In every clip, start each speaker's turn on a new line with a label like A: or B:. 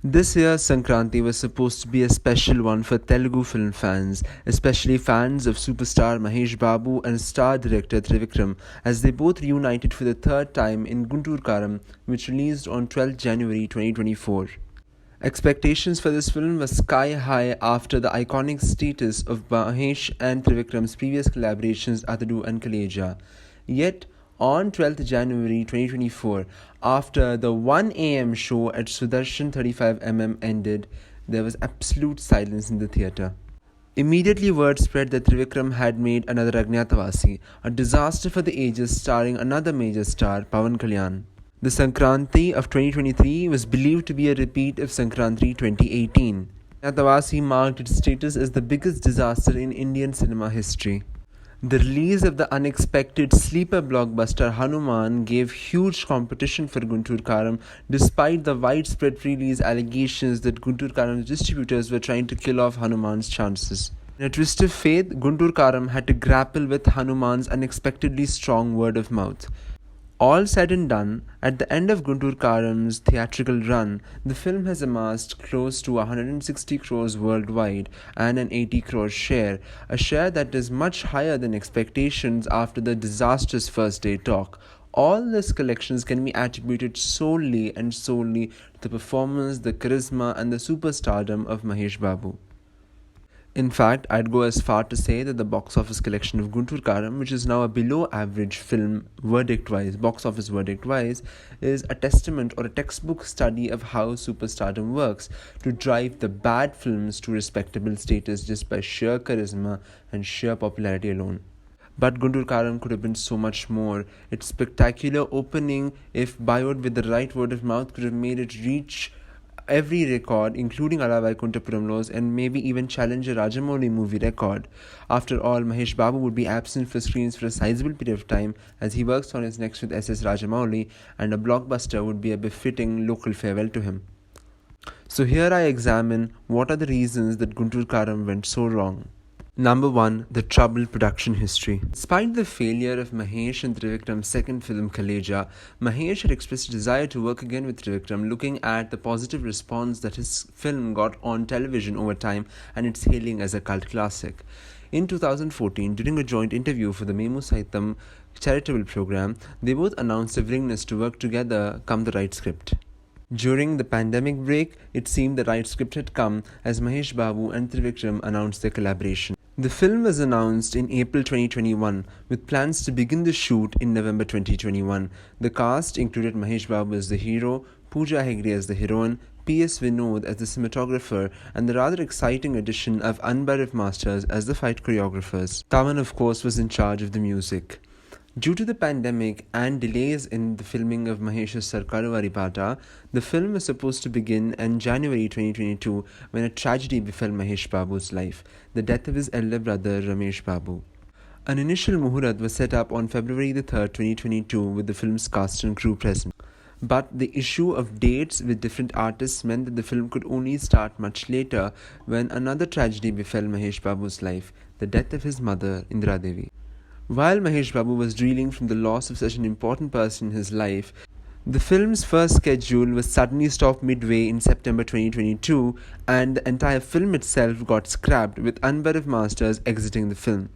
A: This year's Sankranti was supposed to be a special one for Telugu film fans, especially fans of superstar Mahesh Babu and star director Trivikram, as they both reunited for the third time in Guntur Kaaram, which released on 12th January 2024. Expectations for this film were sky high after the iconic status of Mahesh and Trivikram's previous collaborations Adadu and Kaleja. Yet, on 12th January 2024, after the 1 a.m. show at Sudarshan 35mm ended, there was absolute silence in the theatre. Immediately word spread that Trivikram had made another Agnatavasi, a disaster for the ages starring another major star, Pawan Kalyan. The Sankranti of 2023 was believed to be a repeat of Sankranti 2018. Agnatavasi marked its status as the biggest disaster in Indian cinema history. The release of the unexpected sleeper blockbuster Hanuman gave huge competition for Guntur Kaaram, despite the widespread release allegations that Guntur Kaaram's distributors were trying to kill off Hanuman's chances. In a twist of fate, Guntur Kaaram had to grapple with Hanuman's unexpectedly strong word of mouth. All said and done, at the end of Guntur Kaaram's theatrical run, the film has amassed close to 160 crores worldwide and an 80 crore share, a share that is much higher than expectations after the disastrous first day talk. All these collections can be attributed solely to the performance, the charisma, and the superstardom of Mahesh Babu. In fact, I'd go as far to say that the box office collection of Guntur Kaaram, which is now a below average film box office verdict wise, is a testament or a textbook study of how superstardom works to drive the bad films to respectable status just by sheer charisma and sheer popularity alone. But Guntur Kaaram could have been so much more. Its spectacular opening, if bioed with the right word of mouth, could have made it reach every record, including Ala Vaikuntapuram laws, and maybe even challenge a Rajamouli movie record. After all, Mahesh Babu would be absent for screens for a sizable period of time as he works on his next with S.S. Rajamouli, and a blockbuster would be a befitting local farewell to him. So here I examine what are the reasons that Guntur Kaaram went so wrong. Number 1. The troubled production history. Despite the failure of Mahesh and Trivikram's second film Kaleja, Mahesh had expressed a desire to work again with Trivikram, looking at the positive response that his film got on television over time and its hailing as a cult classic. In 2014, during a joint interview for the Memu Saitam charitable program, they both announced their willingness to work together come the right script. During the pandemic break, it seemed the right script had come as Mahesh Babu and Trivikram announced their collaboration. The film was announced in April 2021 with plans to begin the shoot in November 2021. The cast included Mahesh Babu as the hero, Pooja Hegde as the heroine, P.S. Vinod as the cinematographer, and the rather exciting addition of Anbarav Masters as the fight choreographers. Taman, of course, was in charge of the music. Due to the pandemic and delays in the filming of Mahesh's Sarkaru Varipata, the film was supposed to begin in January 2022 when a tragedy befell Mahesh Babu's life, the death of his elder brother Ramesh Babu. An initial muhurat was set up on February the 3rd, 2022 with the film's cast and crew present. But the issue of dates with different artists meant that the film could only start much later when another tragedy befell Mahesh Babu's life, the death of his mother Indra Devi. While Mahesh Babu was reeling from the loss of such an important person in his life, the film's first schedule was suddenly stopped midway in September 2022 and the entire film itself got scrapped with Anbarav Masters exiting the film.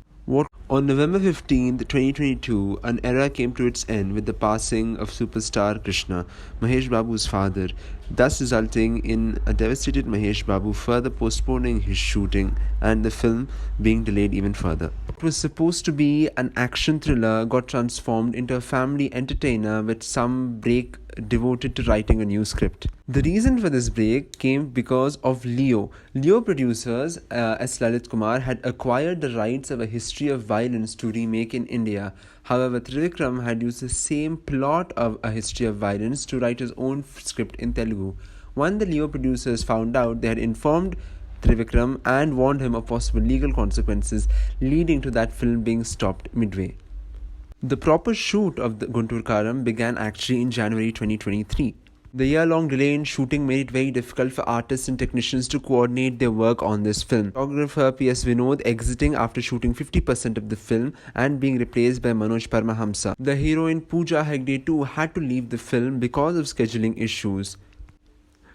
A: On November 15, 2022, an era came to its end with the passing of superstar Krishna, Mahesh Babu's father, thus resulting in a devastated Mahesh Babu further postponing his shooting and the film being delayed even further. What was supposed to be an action thriller got transformed into a family entertainer with some break devoted to writing a new script. The reason for this break came because of Leo. Leo producers S. Lalit Kumar had acquired the rights of A History of Violence to remake in India. However, Trivikram had used the same plot of A History of Violence to write his own script in Telugu. When the Leo producers found out, they had informed Trivikram and warned him of possible legal consequences, leading to that film being stopped midway. The proper shoot of the Guntur Kaaram began actually in January 2023. The year-long delay in shooting made it very difficult for artists and technicians to coordinate their work on this film. Photographer P.S. Vinod exiting after shooting 50% of the film and being replaced by Manoj Paramahamsa. The heroine Pooja Hegde too had to leave the film because of scheduling issues.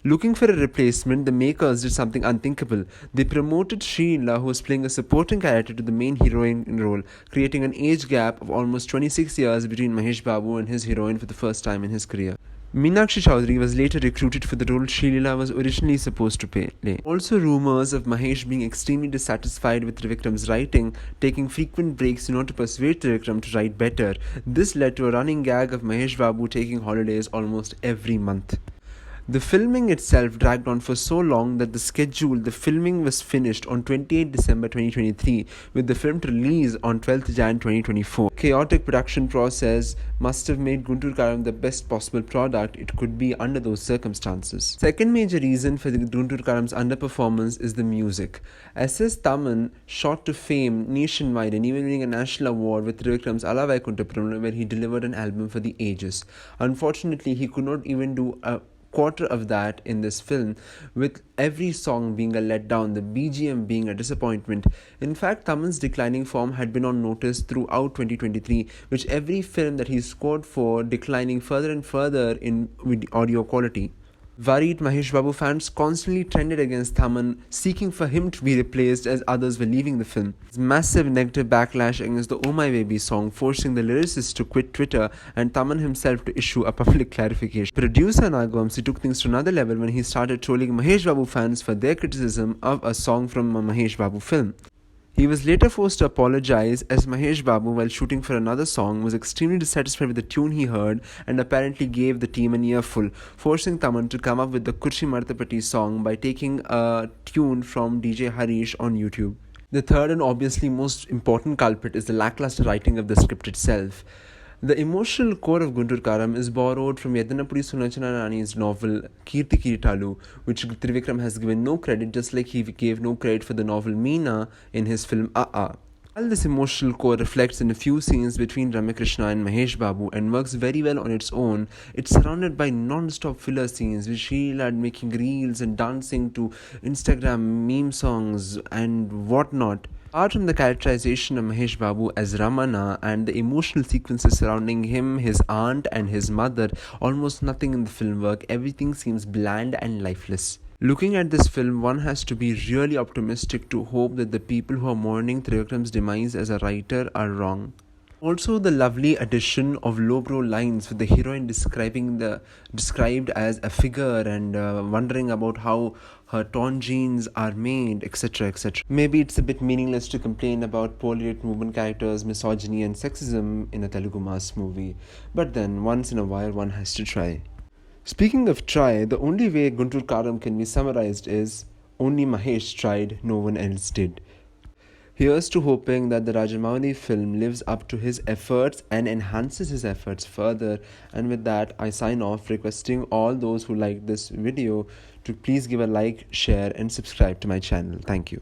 A: Looking for a replacement, the makers did something unthinkable. They promoted Shrila, who was playing a supporting character, to the main heroine role, creating an age gap of almost 26 years between Mahesh Babu and his heroine for the first time in his career. Meenakshi Chowdhury was later recruited for the role Shrila was originally supposed to play. Also, rumors of Mahesh being extremely dissatisfied with Trivikram's writing, taking frequent breaks in order to persuade Trivikram to write better. This led to a running gag of Mahesh Babu taking holidays almost every month. The filming itself dragged on for so long that the filming was finished on 28 December 2023, with the film to release on 12th Jan 2024. Chaotic production process must have made Guntur Kaaram the best possible product it could be under those circumstances. Second major reason for the Guntur Kaaram's underperformance is the music. S.S. Thaman shot to fame nationwide and even winning a national award with Trivikram's Ala Vaikuntapuram, where he delivered an album for the ages. Unfortunately, he could not even do a quarter of that in this film, with every song being a letdown, the BGM being a disappointment. In fact, Thaman's declining form had been on notice throughout 2023, which every film that he scored for declining further and further in audio quality. Worried Mahesh Babu fans constantly trended against Thaman, seeking for him to be replaced as others were leaving the film. Massive negative backlash against the Oh My Baby song, forcing the lyricist to quit Twitter and Thaman himself to issue a public clarification. Producer Nagvamsi took things to another level when he started trolling Mahesh Babu fans for their criticism of a song from a Mahesh Babu film. He was later forced to apologize, as Mahesh Babu, while shooting for another song, was extremely dissatisfied with the tune he heard and apparently gave the team an earful, forcing Thaman to come up with the Kurshi Martapati song by taking a tune from DJ Harish on YouTube. The third and obviously most important culprit is the lackluster writing of the script itself. The emotional core of Guntur Kaaram is borrowed from Yedanapudi Sunachana Rani's novel Kirti Kiritalu, which Trivikram has given no credit, just like he gave no credit for the novel Meena in his film While this emotional core reflects in a few scenes between Ramakrishna and Mahesh Babu and works very well on its own, it's surrounded by non-stop filler scenes with Sheila making reels and dancing to Instagram meme songs and whatnot. Apart from the characterization of Mahesh Babu as Ramana and the emotional sequences surrounding him, his aunt and his mother, almost nothing in the film work. Everything seems bland and lifeless. Looking at this film, one has to be really optimistic to hope that the people who are mourning Trivikram's demise as a writer are wrong. Also, the lovely addition of lowbrow lines with the heroine described as a figure and wondering about how her torn jeans are made, etc., etc. Maybe it's a bit meaningless to complain about poorly written woman characters, misogyny and sexism in a Telugu mass movie, but then once in a while one has to try. Speaking of try, the only way Guntur Kaaram can be summarized is only Mahesh tried, no one else did. Here's to hoping that the Rajamouli film lives up to his efforts and enhances his efforts further. And with that, I sign off, requesting all those who like this video to please give a like, share and subscribe to my channel. Thank you.